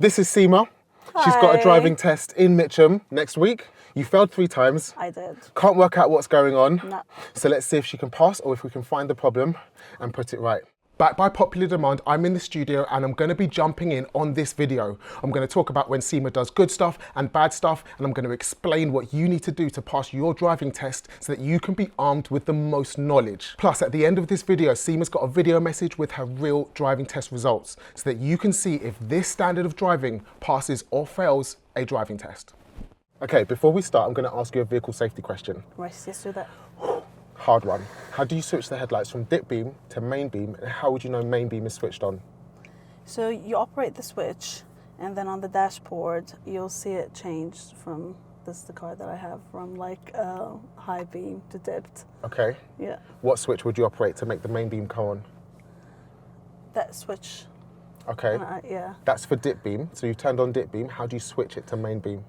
This is Sima. She's got a driving test in Mitcham next week. You failed 3 times. I did. Can't work out what's going on. No. So let's see if she can pass or if we can find the problem and put it right. Back by popular demand, I'm in the studio and I'm going to be jumping in on this video. I'm going to talk about when Sima does good stuff and bad stuff, and I'm going to explain what you need to do to pass your driving test so that you can be armed with the most knowledge. Plus, at the end of this video, Sima's got a video message with her real driving test results so that you can see if this standard of driving passes or fails a driving test. Okay, before we start, I'm going to ask you a vehicle safety question. Right, let's do that. Hard one. How do you switch the headlights from dip beam to main beam, and how would you know main beam is switched on? So you operate the switch, and then on the dashboard, you'll see it change from, this is the car that I have, from like high beam to dipped. Okay. Yeah. What switch would you operate to make the main beam come on? That switch. Okay. Yeah. That's for dip beam. So you've turned on dip beam. How do you switch it to main beam?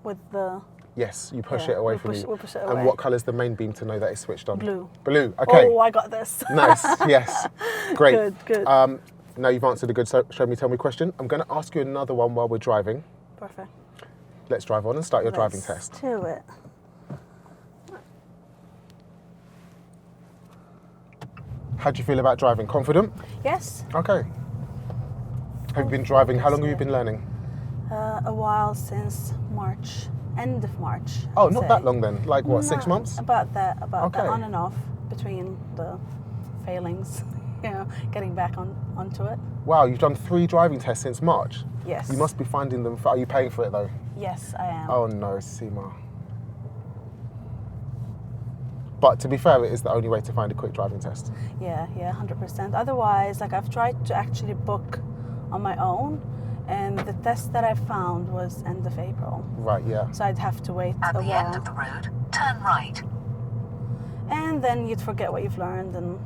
With the... Yes, you push it away from you. We'll push it away. And what colour is the main beam to know that it's switched on? Blue. Blue, okay. Oh, I got this. Nice, yes. Great. Good. Now you've answered a good show me, tell me question. I'm going to ask you another one while we're driving. Perfect. Let's drive on and start your driving test. Let's do it. How do you feel about driving? Confident? Yes. Okay. Have you been driving? How long have you been learning? A while, since March. End of March. Oh, not that long then. Like what, 6 No, months? About that, Okay. on and off between the failings, getting back onto it. Wow, you've done 3 driving tests since March? Yes. You must be finding them. Are you paying for it though? Yes, I am. Oh no, Sima. But to be fair, it is the only way to find a quick driving test. Yeah, 100%. Otherwise, like I've tried to actually book on my own, and the test that I found was end of April. Right, yeah. So I'd have to wait At a the while. end of the road, turn right. And then you'd forget what you've learned and,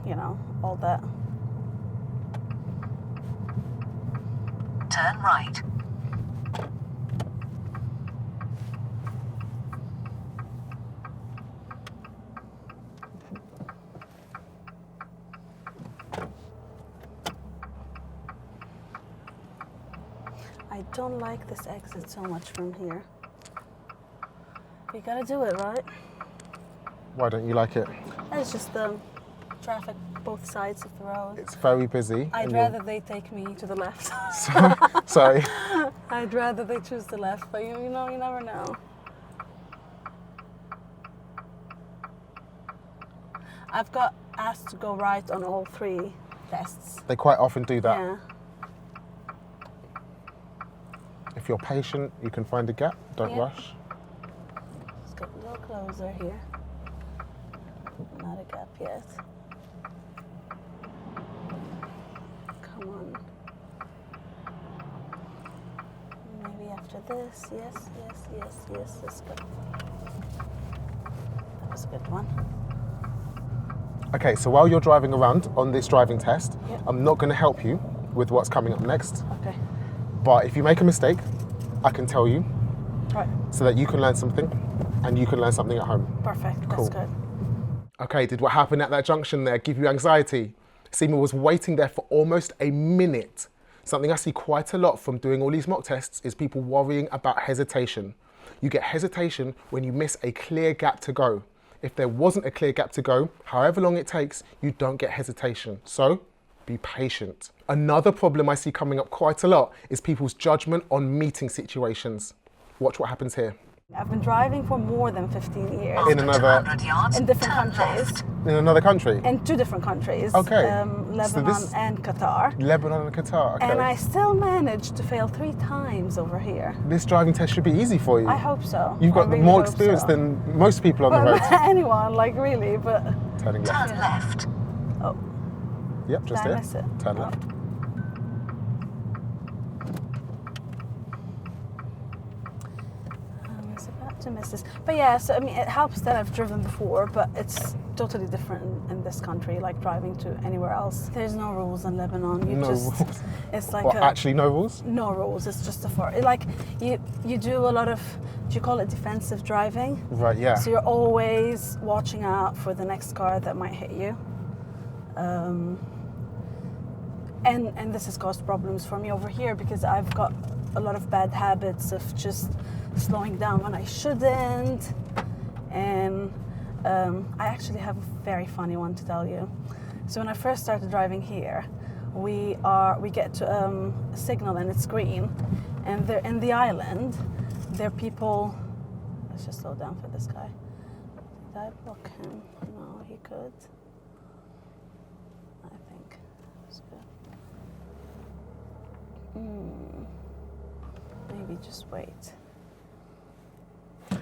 all that. Turn right. I don't like this exit so much from here. We gotta do it, right? Why don't you like it? It's just the traffic both sides of the road. It's very busy. I'd rather they take me to the left. Sorry. I'd rather they choose the left, but you never know. I've got asked to go right on all 3 tests. They quite often do that. Yeah. If you're patient, you can find a gap. Don't rush. Let's get a little closer here. Not a gap yet. Come on. Maybe after this. Yes. That's good. That was a good one. Okay, so while you're driving around on this driving test, Yep. I'm not going to help you with what's coming up next. Okay. But if you make a mistake, I can tell you Right. so that you can learn something and you can learn something at home. Perfect. Cool. That's good. Okay, did what happened at that junction there give you anxiety? Sima was waiting there for almost a minute. Something I see quite a lot from doing all these mock tests is people worrying about hesitation. You get hesitation when you miss a clear gap to go. If there wasn't a clear gap to go, however long it takes, you don't get hesitation. So, be patient. Another problem I see coming up quite a lot is people's judgment on meeting situations. Watch what happens here. I've been driving for more than 15 years. In another, 200 yards, In different turn countries. left. in another country? In 2 different countries. Okay. Lebanon So this- and Qatar. Lebanon and Qatar, okay. And I still managed to fail 3 times over here. This driving test should be easy for you. I hope so. You've got I really more hope experience so. than most people on the road. Anyone, like really, but... Turning left. Turn left. Oh, Yep, just did I here. miss it? Turn Oh. left. I was about to miss this. But yeah, so I mean, it helps that I've driven before, but it's totally different in this country, like driving to anywhere else. There's no rules in Lebanon. You No just, rules. it's like What, actually no rules? no rules. It's just like you do a lot of, do you call it defensive driving? Right, yeah. So you're always watching out for the next car that might hit you. And this has caused problems for me over here because I've got a lot of bad habits of just slowing down when I shouldn't. And I actually have a very funny one to tell you. So when I first started driving here, we get to a signal and it's green, and they're in the island. There are people. Let's just slow down for this guy. Did I block him? No, he could. I think it's good. Maybe just wait.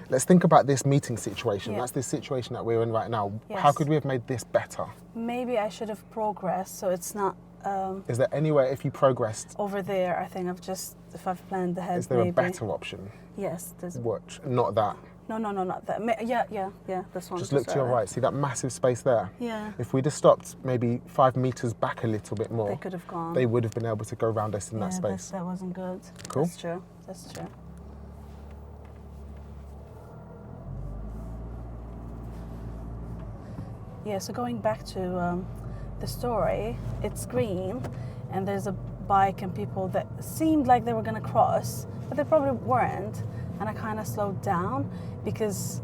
Let's think about this meeting situation. Yeah. That's the situation that we're in right now. Yes. How could we have made this better? Maybe I should have progressed so it's not Is there any way if you progressed, over there. I think if I've planned ahead, is there maybe. a better option? Yes, there's. Watch, not that. No, not that. Yeah, this one. Just look to your right. See that massive space there? Yeah. If we'd have stopped maybe 5 meters back a little bit more, They could have gone. they would have been able to go around us in that Yeah, space. That wasn't good. Cool. That's true. That's true. Yeah, so going back to the story, it's green and there's a bike and people that seemed like they were going to cross, but they probably weren't. And I kind of slowed down because,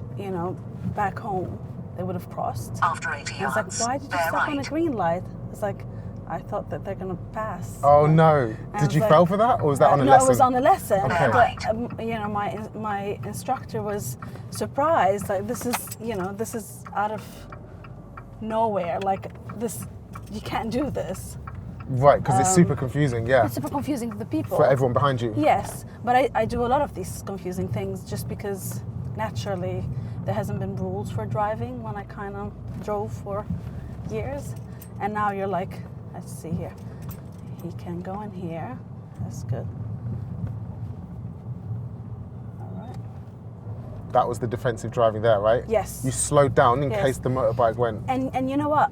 back home they would have crossed. After 80 I was yards, like, why did you bear stop on a right. green light? It's like, I thought that they're going to pass. Oh no! I Did was you like- fail for that, or was that on a no, lesson? it was on a lesson. Okay. But my instructor was surprised. Like this is out of nowhere. Like this, you can't do this. Right, because it's super confusing. Yeah, It's super confusing to the people. for everyone behind you. Yes, but I do a lot of these confusing things just because naturally there hasn't been rules for driving when I kind of drove for years, and now you're like, let's see here, he can go in here. That's good. All right. That was the defensive driving there, right? Yes. You slowed down in Yes. case the motorbike went. And you know what?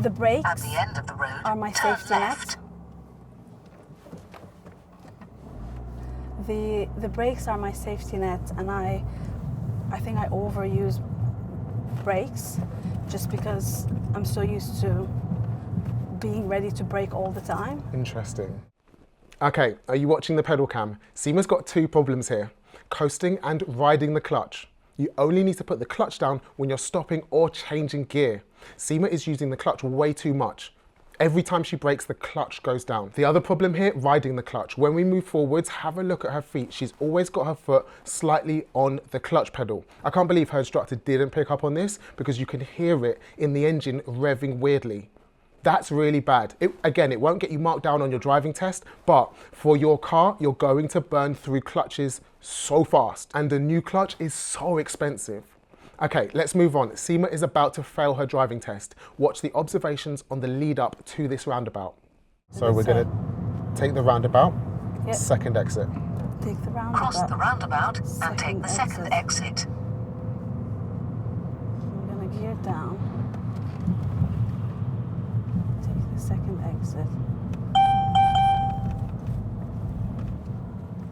The brakes At the end of the road, are my turn safety left. net. The brakes are my safety net, and I think I overuse brakes just because I'm so used to being ready to brake all the time. Interesting. Okay, are you watching the pedal cam? Sima's got 2 problems here: coasting and riding the clutch. You only need to put the clutch down when you're stopping or changing gear. Sima is using the clutch way too much. Every time she brakes, the clutch goes down. The other problem here, riding the clutch. When we move forwards, have a look at her feet. She's always got her foot slightly on the clutch pedal. I can't believe her instructor didn't pick up on this because you can hear it in the engine revving weirdly. That's really bad. Again, it won't get you marked down on your driving test, but for your car, you're going to burn through clutches so fast. And a new clutch is so expensive. Okay, let's move on. Sima is about to fail her driving test. Watch the observations on the lead up to this roundabout. So we're gonna take the roundabout, Yep. second exit. Take the roundabout. Cross the roundabout and take the second exit. exit. I'm gonna gear down. Take the second exit.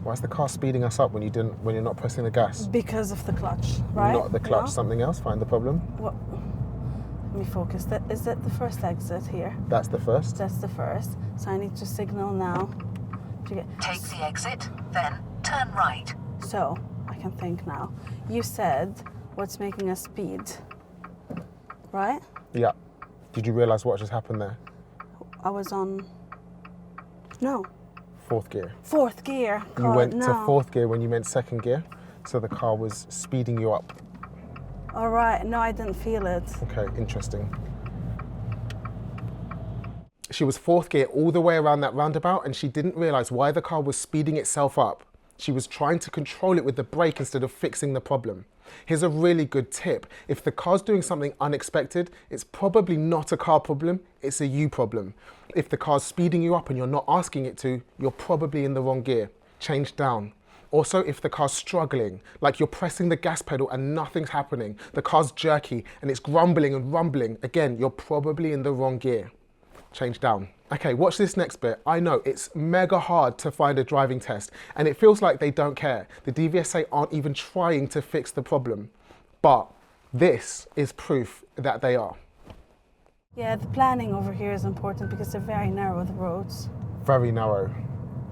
Why is the car speeding us up when you're not pressing the gas? Because of the clutch, right? Not the clutch, No? something else, find the problem. What? Let me focus. Is that the first exit here? That's the first. That's the first. So I need to signal now to get. Take the exit, then turn right. So I can think now. You said what's making us speed, right? Yeah. Did you realise what just happened there? I was on. No, 4th gear. 4th gear. You God, went no. to 4th gear when you meant 2nd gear, so the car was speeding you up. All right. No, I didn't feel it. Okay, interesting. She was 4th gear all the way around that roundabout and she didn't realise why the car was speeding itself up. She was trying to control it with the brake instead of fixing the problem. Here's a really good tip. If the car's doing something unexpected, it's probably not a car problem, it's a you problem. If the car's speeding you up and you're not asking it to, you're probably in the wrong gear. Change down. Also, if the car's struggling, like you're pressing the gas pedal and nothing's happening, the car's jerky and it's grumbling and rumbling, again, you're probably in the wrong gear. Change down. Okay, watch this next bit. I know it's mega hard to find a driving test and it feels like they don't care. The DVSA aren't even trying to fix the problem, but this is proof that they are. Yeah, the planning over here is important because they're very narrow, the roads. Very narrow.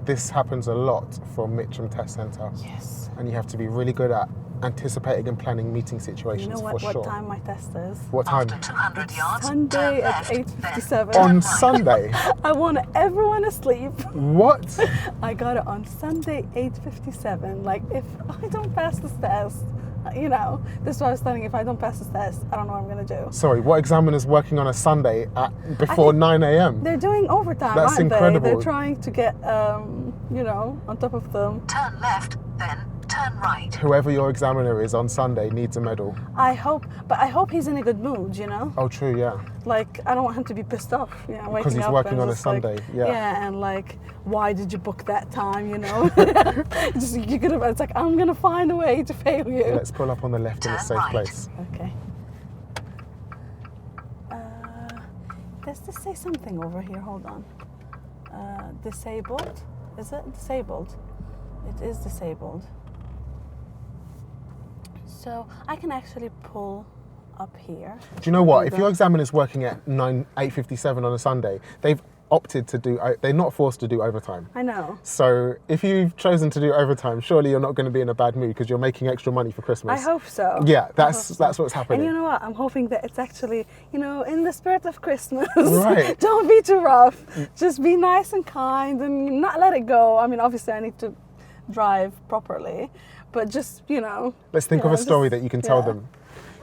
This happens a lot from Mitcham Test Centre. Yes. And you have to be really good at anticipating and planning meeting situations, You know what, for sure. what time my test is? What time? After 200 yards, Sunday turn at left, 8:57. then On turn right. Sunday? I want everyone asleep. What? I got it on Sunday, 8:57. Like, if I don't pass this test, you know, this is what I was telling you, if I don't pass this test, I don't know what I'm going to do. Sorry, what examiner's working on a Sunday before 9 a.m.? They're doing overtime, That's aren't incredible. they? They're trying to get, you know, on top of them. Turn left, then turn right. Whoever your examiner is on Sunday needs a medal. I hope he's in a good mood, you know? Oh, true, yeah. Like, I don't want him to be pissed off, you know, waking he's up working and on a just like, Sunday, yeah. Yeah, and like, why did you book that time, you know? Just, you could have, it's like, I'm going to find a way to fail you. Let's pull up on the left in a Turn safe right. place. Okay. Does this say something over here? Hold on. Disabled? Is it disabled? It is disabled. So I can actually pull up here. Do you know what? And If your examiner's working at 8:57 on a Sunday, they've opted to do, they're not forced to do overtime. I know. So if you've chosen to do overtime, surely you're not going to be in a bad mood because you're making extra money for Christmas. I hope so. Yeah, I hope that's what's happening. And you know what? I'm hoping that it's actually, you know, in the spirit of Christmas. Right. Don't be too rough. Just be nice and kind and not let it go. I mean, obviously I need to drive properly, but just, you know. Let's think you of a know, story just- that you can tell yeah. them.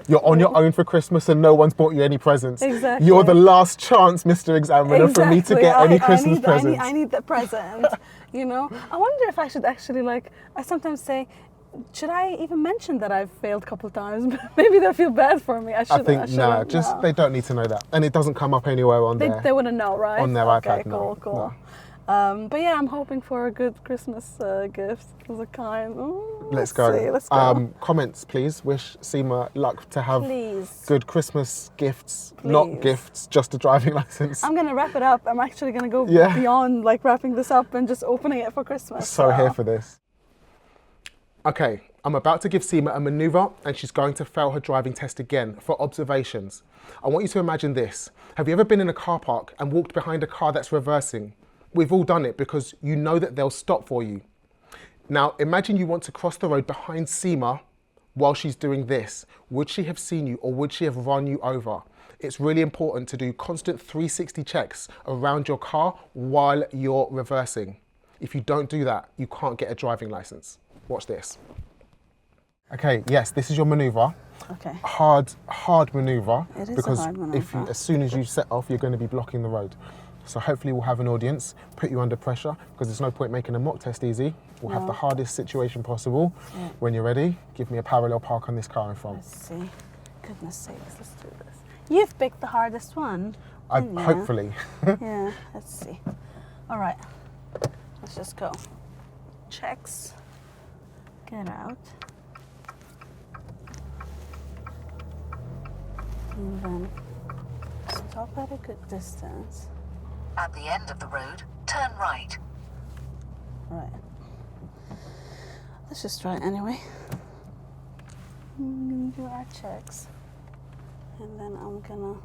You're on your own for Christmas and no one's bought you any presents. Exactly. You're the last chance, Mr. Examiner, for me to Exactly. get any Christmas presents. I need that present. You know. I wonder if I should actually, like, I sometimes say, should I even mention that I've failed a couple of times? Maybe they'll feel bad for me. I I think, shouldn't, just no. they don't need to know that. And it doesn't come up anywhere on there. They wouldn't know, right? On their okay, iPad, no, cool. no. But yeah, I'm hoping for a good Christmas gift as a kind. Let's go. See, let's go. Comments, please. Wish Sima luck to have Please. good Christmas gifts, not Please. gifts, just a driving license. I'm gonna wrap it up. I'm actually gonna go Yeah. beyond like wrapping this up and just opening it for Christmas. So here for this. Okay, I'm about to give Sima a maneuver and she's going to fail her driving test again for observations. I want you to imagine this. Have you ever been in a car park and walked behind a car that's reversing? We've all done it because you know that they'll stop for you. Now, imagine you want to cross the road behind Sima while she's doing this. Would she have seen you or would she have run you over? It's really important to do constant 360 checks around your car while you're reversing. If you don't do that, you can't get a driving license. Watch this. Okay, yes, this is your maneuver. Okay. Hard maneuver. It is a because hard if maneuver. as soon as you set off, you're going to be blocking the road. So hopefully we'll have an audience, put you under pressure, because there's no point making a mock test easy. We'll have the hardest situation possible. Yeah. When you're ready, give me a parallel park on this car in front. Let's see. Goodness sakes, let's do this. You've picked the hardest one. didn't you? Hopefully. Yeah, let's see. All right, let's just go. Checks. Get out. And then stop at a good distance. At the end of the road, turn right. Right. Let's just try it anyway. Do our checks. And then I'm gonna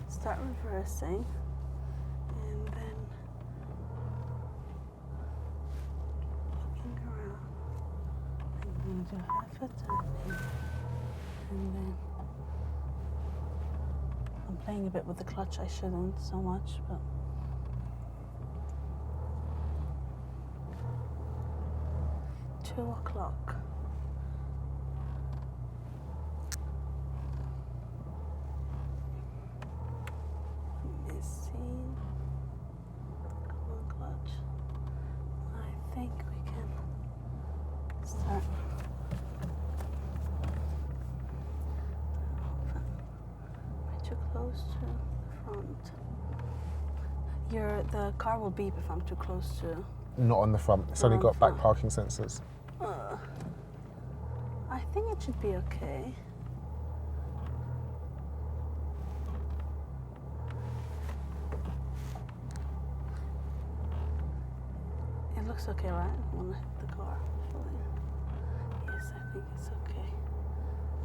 start reversing. And then looking around. I'm gonna do half a turn. And then I'm playing a bit with the clutch. I shouldn't so much, but 2 o'clock. Missing. Come on, clutch. I think we can start. Way too close to the front. The car will beep if I'm too close to. Not on the front. It's only Not on got the back front. parking sensors. I think it should be okay. It looks okay, right? When I hit the car. Yes, I think it's okay.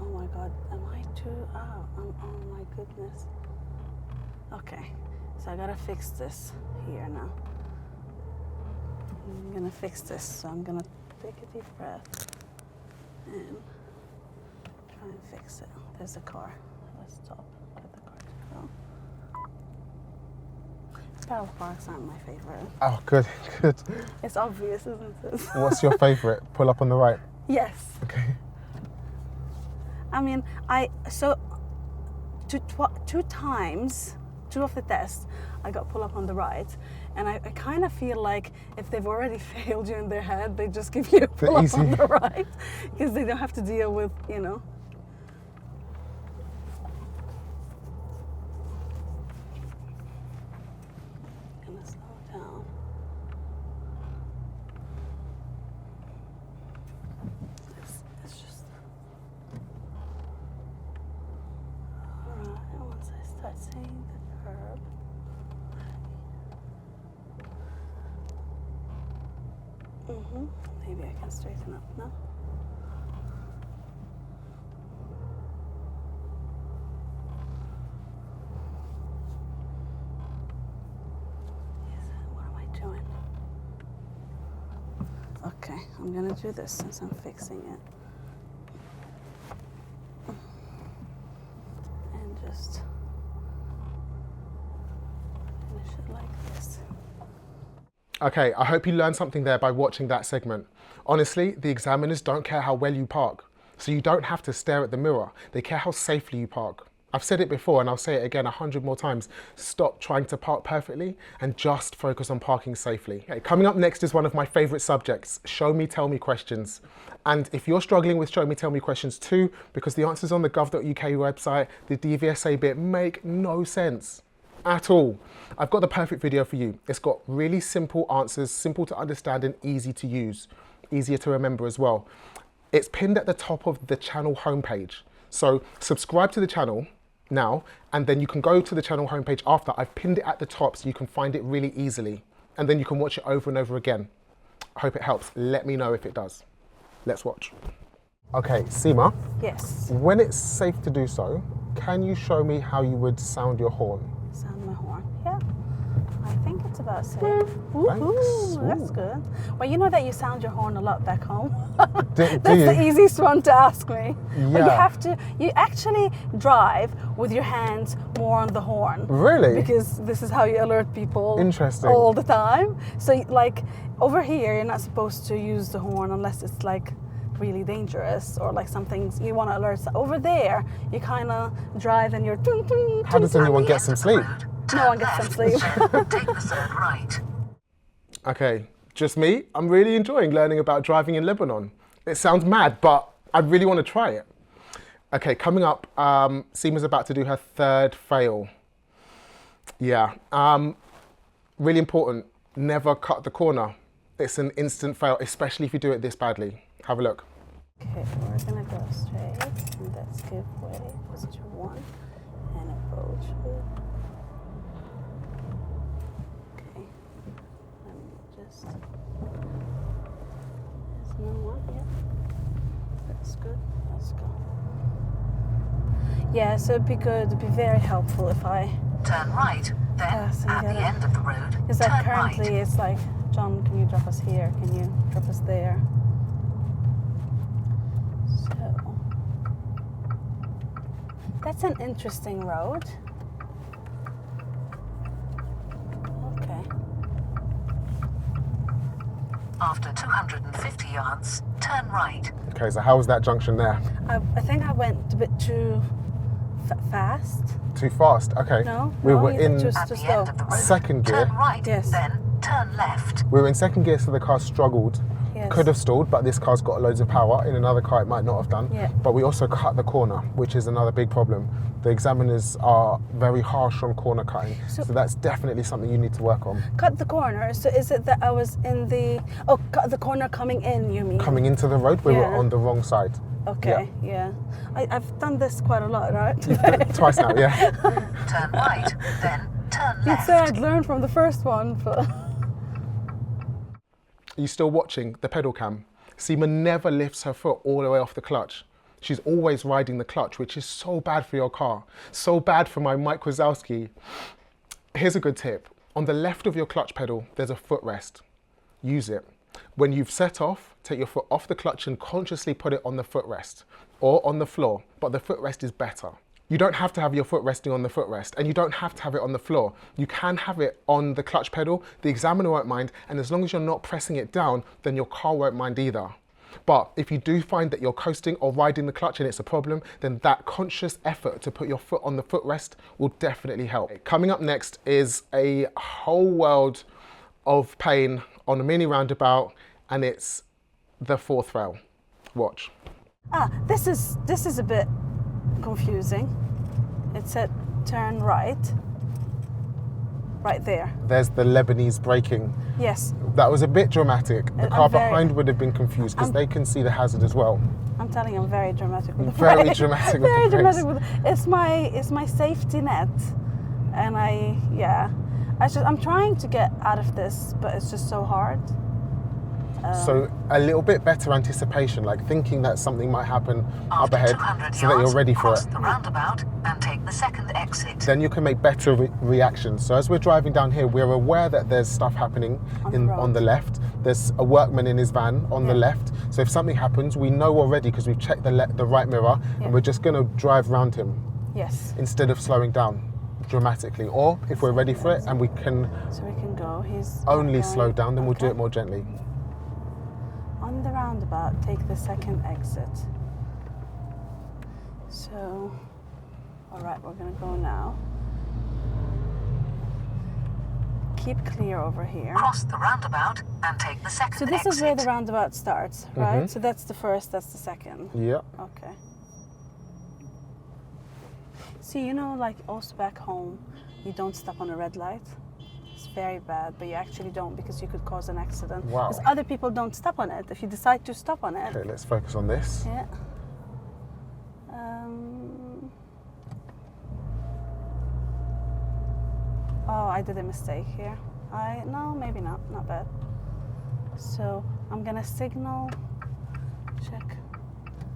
Oh my god, am I too? Oh my goodness. Okay, so I gotta fix this here now. I'm gonna fix this, so I'm gonna take a deep breath and try and fix it. There's a car. Let's stop. Let the car go. Parallel parks aren't my favorite. Oh, good, good. It's obvious, isn't it? What's your favorite? Pull up on the right. Yes. Okay. I mean, two times, two of the tests, I got pull up on the right, and I kind of feel like if they've already failed you in their head, they just give you a pull up on the right, because they don't have to deal with, you know. I'm gonna slow down. It's just. Alright, once I start seeing the curb. Maybe I can straighten up now. What am I doing? Okay, I'm gonna do this since I'm fixing it. And just finish it like this. Okay, I hope you learned something there by watching that segment. Honestly, the examiners don't care how well you park, so you don't have to stare at the mirror. They care how safely you park. I've said it before and I'll say it again 100 more times. Stop trying to park perfectly and just focus on parking safely. Okay, coming up next is one of my favorite subjects, show me, tell me questions. And if you're struggling with show me, tell me questions too, because the answers on the gov.uk website, the DVSA bit make no sense at all. I've got the perfect video for you. It's got really simple answers, simple to understand and easy to use, easier to remember as well. It's pinned at the top of the channel homepage. So subscribe to the channel now, and then you can go to the channel homepage after. I've pinned it at the top so you can find it really easily, and then you can watch it over and over again. I hope it helps. Let me know if it does. Let's watch. Okay, Sima. Yes. When it's safe to do so, can you show me how you would sound your horn? Sound my horn. Yeah. I think it's about safe. Woohoo, that's good. Well, you know that you sound your horn a lot back home. That's the easiest one to ask me. Yeah. Well, you actually drive with your hands more on the horn. Really? Because this is how you alert people. Interesting. All the time. So like over here, you're not supposed to use the horn unless it's like really dangerous or like something you want to alert. Over there, you kind of drive and you're. How does anyone get some sleep? No one gets some sleep. Take the third right. Okay, just me? I'm really enjoying learning about driving in Lebanon. It sounds mad, but I really want to try it. Okay, coming up, Sima's about to do her third fail. Yeah, really important, never cut the corner. It's an instant fail, especially if you do it this badly. Have a look. Okay, we're gonna go straight, and let's give way, position 1, and approach. Okay, let me just, there's no one, yeah, that's good, let's go. Yeah, so it'd be very helpful if I, Turn right, then at the end of the road, because turn like currently right. it's like, John, can you drop us here, can you drop us there? So, that's an interesting road. Okay. After 250 yards, turn right. Okay, so how was that junction there? I think I went a bit too fast. Too fast, okay. No, we no, were you in just At too the slow. end of the road, second gear. turn right, Yes. then turn left. We were in second gear, so the car struggled. Yes. Could have stalled, but this car's got loads of power. In another car, it might not have done. Yeah. But we also cut the corner, which is another big problem. The examiners are very harsh on corner cutting, so that's definitely something you need to work on. Cut the corner. So is it that I was in the, cut the corner coming in, you mean? Coming into the road, we were Yeah. on the wrong side. Okay, yeah. I've done this quite a lot, right? Twice now, yeah. Turn right, then turn You'd left. say I'd learned from the first one, but... Are you still watching the pedal cam? Sima never lifts her foot all the way off the clutch. She's always riding the clutch, which is so bad for your car. So bad for my Mike Wazowski. Here's a good tip. On the left of your clutch pedal, there's a footrest. Use it. When you've set off, take your foot off the clutch and consciously put it on the footrest or on the floor, but the footrest is better. You don't have to have your foot resting on the footrest, and you don't have to have it on the floor. You can have it on the clutch pedal, the examiner won't mind, and as long as you're not pressing it down, then your car won't mind either. But if you do find that you're coasting or riding the clutch and it's a problem, then that conscious effort to put your foot on the footrest will definitely help. Coming up next is a whole world of pain on a mini roundabout, and it's the fourth rail. Watch. This is a bit confusing. It said turn right there. There's the Lebanese braking. Yes. That was a bit dramatic. The car very- behind would have been confused because they can see the hazard as well. I'm telling you, I'm very dramatic with the Very brakes. dramatic with Very the brakes. dramatic with it's my safety net, and I'm trying to get out of this, but it's just so hard. So a little bit better anticipation, like thinking that something might happen up After ahead 200 so that you're yards, ready for cross it. the roundabout and take the second exit. Then you can make better reactions. So as we're driving down here, we're aware that there's stuff happening on the left. There's a workman in his van on the left. So if something happens, we know already because we've checked the right mirror, and we're just going to drive round him. Yes. Instead of slowing down dramatically. Or if we're ready for it and we can So we can go. He's only going. slow down, then we'll do Okay. it more gently. On the roundabout, take the second exit. So, all right, we're gonna go now. Keep clear over here. Cross the roundabout and take the second So this exit. is where the roundabout starts, right? So that's the first, that's the second. Yeah. Okay. See, you know, like also back home, you don't stop on a red light. It's very bad, but you actually don't because you could cause an accident. Wow. Because other people don't stop on it. If you decide to stop on it. Okay, let's focus on this. Yeah. Oh, I did a mistake here. No, maybe not. Not bad. So I'm gonna signal. Check.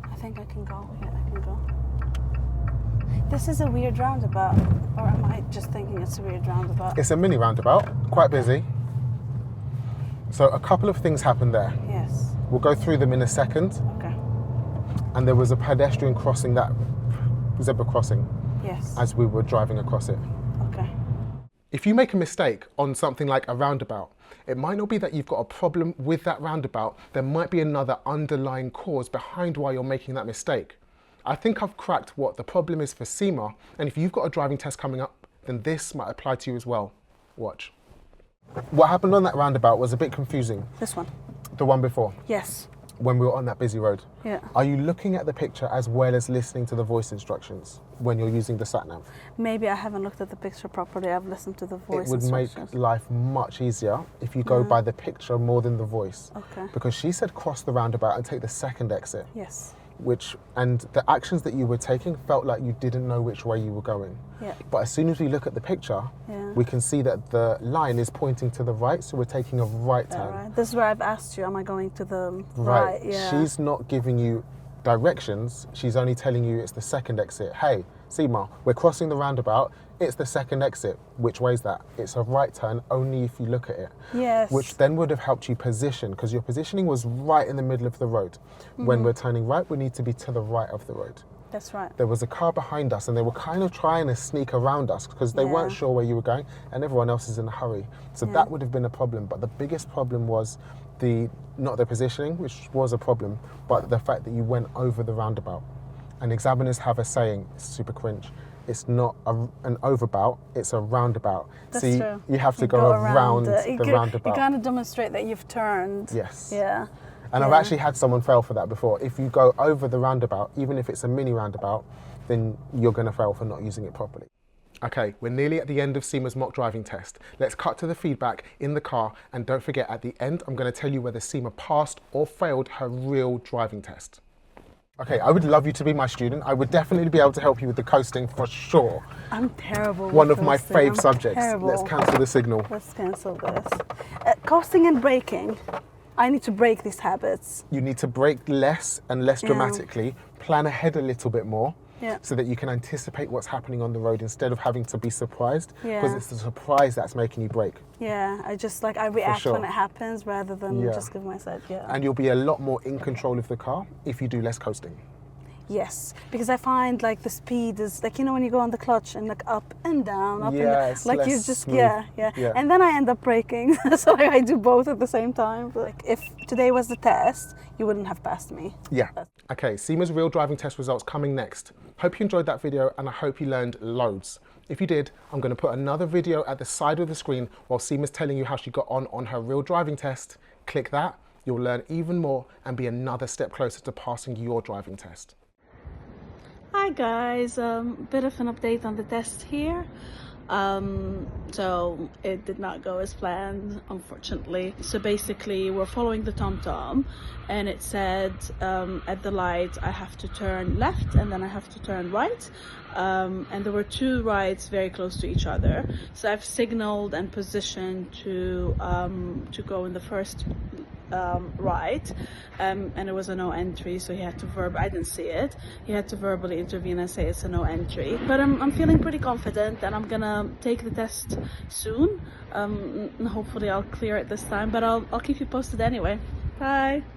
I think I can go. Yeah, I can go. This is a weird roundabout, or am I just thinking it's a weird roundabout? It's a mini roundabout, quite busy. So a couple of things happened there. Yes. We'll go through them in a second. Okay. And there was a pedestrian crossing that zebra crossing Yes. as we were driving across it. Okay. If you make a mistake on something like a roundabout, it might not be that you've got a problem with that roundabout. There might be another underlying cause behind why you're making that mistake. I think I've cracked what the problem is for Sima, and if you've got a driving test coming up, then this might apply to you as well. Watch. What happened on that roundabout was a bit confusing. This one. The one before, Yes. when we were on that busy road. Yeah. Are you looking at the picture as well as listening to the voice instructions when you're using the sat-nav? Maybe I haven't looked at the picture properly. I've listened to the voice It would instructions. make life much easier if you go by the picture more than the voice. Okay. Because she said cross the roundabout and take the second exit, Yes. and the actions that you were taking felt like you didn't know which way you were going. Yeah. But as soon as we look at the picture, Yeah. we can see that the line is pointing to the right, so we're taking a right turn. All right. This is where I've asked you, am I going to the right? Yeah. She's not giving you directions, she's only telling you it's the second exit. Hey, Sima, we're crossing the roundabout, it's the second exit. Which way is that? It's a right turn only if you look at it. Yes. Which then would have helped you position, because your positioning was right in the middle of the road. When we're turning right, we need to be to the right of the road. That's right. There was a car behind us and they were kind of trying to sneak around us because they weren't sure where you were going and everyone else is in a hurry. So that would have been a problem. But the biggest problem was not the positioning, which was a problem, but the fact that you went over the roundabout. And examiners have a saying, it's super cringe, it's not an overbout, it's a roundabout. That's so true. You have to go around it. the roundabout. You kind of demonstrate that you've turned. Yes. Yeah. And I've actually had someone fail for that before. If you go over the roundabout, even if it's a mini roundabout, then you're going to fail for not using it properly. Okay, we're nearly at the end of Sima's mock driving test. Let's cut to the feedback in the car, and don't forget, at the end, I'm going to tell you whether Sima passed or failed her real driving test. Okay, I would love you to be my student. I would definitely be able to help you with the coasting for sure. I'm terrible with One of my coasting. fave I'm subjects. terrible. Let's cancel the signal. Let's cancel this. Coasting and braking. I need to break these habits. You need to brake less and less dramatically, plan ahead a little bit more, Yeah. so that you can anticipate what's happening on the road instead of having to be surprised, Yeah. because it's the surprise that's making you brake. Yeah, I just like I react sure. when it happens rather than Yeah. just give myself. Yeah. And you'll be a lot more in control of the car if you do less coasting. Yes, because I find like the speed is like, you know, when you go on the clutch and like up and down, up and Yeah, down, it's like you less just smooth. yeah, and then I end up braking. So like, I do both at the same time. But like if today was the test, you wouldn't have passed me. Yeah. Okay, SEMA's real driving test results coming next. Hope you enjoyed that video and I hope you learned loads. If you did, I'm going to put another video at the side of the screen while SEMA's telling you how she got on her real driving test. Click that, you'll learn even more and be another step closer to passing your driving test. Hi guys, bit of an update on the test here. So it did not go as planned, unfortunately. So basically we're following the TomTom and it said at the light I have to turn left and then I have to turn right. And there were two rides very close to each other. So I've signaled and positioned to go in the first right, and it was a no entry, so he had to I didn't see it. He had to verbally intervene and say it's a no entry. But I'm feeling pretty confident and I'm gonna take the test soon. And hopefully I'll clear it this time, but I'll keep you posted anyway. Bye.